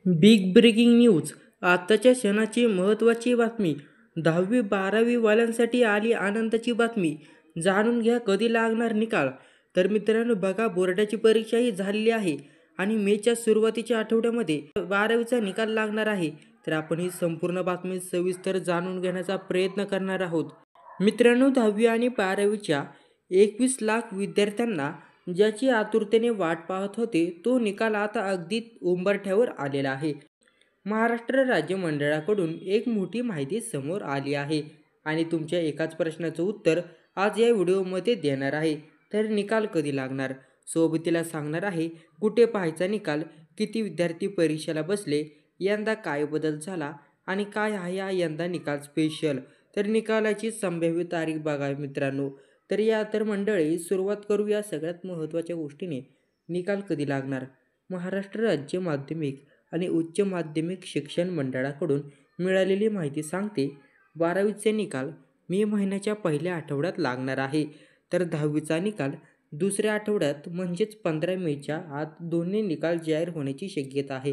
Big breaking news. आताच्या क्षणाची महत्त्वाची बातमी. 10वी-12वी वाल्यांसाठी आली आनंदाची बातमी. जाणून घ्या कधी लागणार निकाल. तर मित्रांनो बघा, बोर्डाची परीक्षाही झालेली आहे आणि मेच्या सुरुवातीच्या आठवड्यामध्ये 12वीचा निकाल लागणार आहे. तर आपण ही संपूर्ण बातमी सविस्तर जाणून घेण्याचा प्रयत्न करणार आहोत. मित्रांनो, 10वी आणि 12वीच्या 21 लाख विद्यार्थ्यांना ज्याची आतुरतेने वाट पाहत होते, तो निकाल आता अगदी उंबरठ्यावर आलेला आहे. महाराष्ट्र राज्य मंडळाकडून एक मोठी माहिती समोर आली आहे आणि तुमच्या एकाच प्रश्नाचं उत्तर आज या व्हिडिओमध्ये देणार आहे. तर निकाल कधी लागणार, सोबतीला सांगणार आहे कुठे पाहायचा निकाल, किती विद्यार्थी परीक्षेला बसले, यंदा काय बदल झाला आणि काय आहे हा यंदा निकाल स्पेशल. तर निकालाची संभाव्य तारीख बघा मित्रांनो. तर मंडळी, सुरुवात करूया सगळ्यात महत्त्वाच्या गोष्टीने. निकाल कधी लागणार. महाराष्ट्र राज्य माध्यमिक आणि उच्च माध्यमिक शिक्षण मंडळाकडून मिळालेली माहिती सांगते, 12वीचे निकाल मे महिन्याच्या पहिल्या आठवड्यात लागणार आहे. तर 10वीचा निकाल दुसऱ्या आठवड्यात म्हणजेच 15 मेच्या आत दोन्ही निकाल जाहीर होण्याची शक्यता आहे.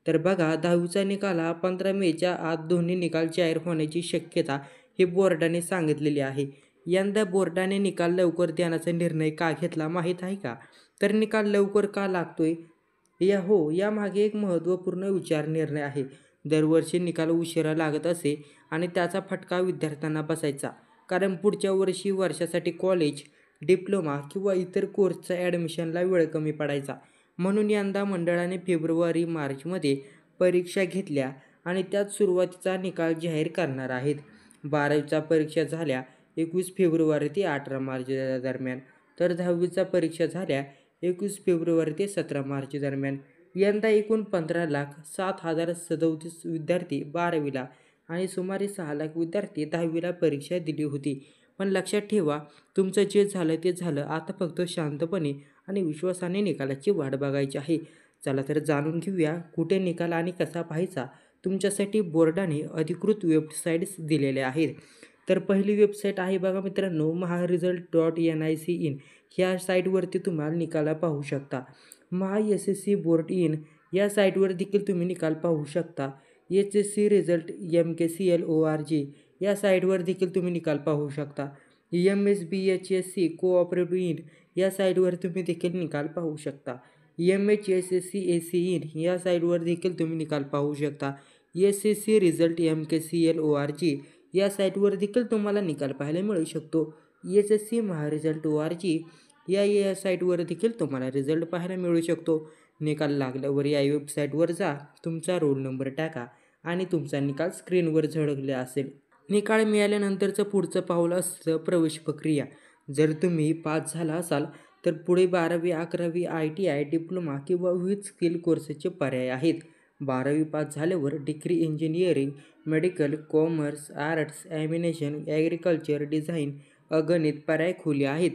तर बघा, 10वीचा निकाल हा 15 मेच्या आत दोन्ही निकाल जाहीर होण्याची शक्यता ही बोर्डाने सांगितलेली आहे. यंदा बोर्डाने निकाल लवकर देण्याचा निर्णय का घेतला माहीत आहे का? तर निकाल लवकर का लागतोय यामागे एक महत्त्वपूर्ण निर्णय आहे. दरवर्षी निकाल उशिरा लागत असे आणि त्याचा फटका विद्यार्थ्यांना बसायचा. कारण पुढच्या वर्षासाठी कॉलेज, डिप्लोमा किंवा इतर कोर्सचा ॲडमिशनला वेळ कमी पडायचा. म्हणून यंदा मंडळाने फेब्रुवारी-मार्चमध्ये परीक्षा घेतल्या आणि त्यात सुरुवातीचा निकाल जाहीर करणार आहेत. 12वीच्या परीक्षा झाल्या 21 फेब्रुवारी ते 18 मार्च दरम्यान. तर 10वीच्या परीक्षा झाल्या 21 फेब्रुवारी ते 17 मार्च दरम्यान. यंदा एकूण 15,07,037 विद्यार्थी 12वीला आणि सुमारे 6 लाख विद्यार्थी 10वीला परीक्षा दिली होती. पण लक्षात ठेवा, तुमचं जे झालं ते झालं. आता फक्त शांतपणे आणि विश्वासाने निकालाची वाट बघायची आहे. चला तर जाणून घेऊया कुठे निकाल आणि कसा पाहायचा. तुमच्यासाठी बोर्डाने अधिकृत वेबसाईट्स दिलेल्या आहेत. तर पहिली वेबसाईट आहे बघा मित्रांनो, महारिझल्ट.nic.in. ह्या साईटवरती तुम्हाला निकाला पाहू शकता. SSC बोर्ड इन या साईटवर देखील तुम्ही निकाल पाहू शकता. HSC रिझल्ट MKCL.org या साईटवर देखील तुम्ही निकाल पाहू शकता. MSBHSC कोऑपरेटिव्ह इन या साईटवर तुम्ही देखील निकाल पाहू शकता. MHSSC इन या साईटवर देखील तुम्ही निकाल पाहू शकता. SSC रिझल्ट MKCL.org या साईटवर देखील तुम्हाला निकाल पाहायला मिळू शकतो. SSC महारिझल्ट.org या साईटवर देखील तुम्हाला रिझल्ट पाहायला मिळू शकतो. निकाल लागल्यावर या वेबसाईटवर जा, तुमचा रोल नंबर टाका आणि तुमचा निकाल स्क्रीनवर झळकला असेल. निकाल मिळाल्यानंतरचं पुढचं पाऊल असतं प्रवेश प्रक्रिया. जर तुम्ही पास झाला असाल तर पुढे 12वी, 11वी, ITI, डिप्लोमा किंवा विविध स्किल कोर्सचे पर्याय आहेत. 12वी पास झाल्यावर degree engineering, medical, commerce, arts, animation, agriculture, design, अगणित पर्याय खुले आहेत.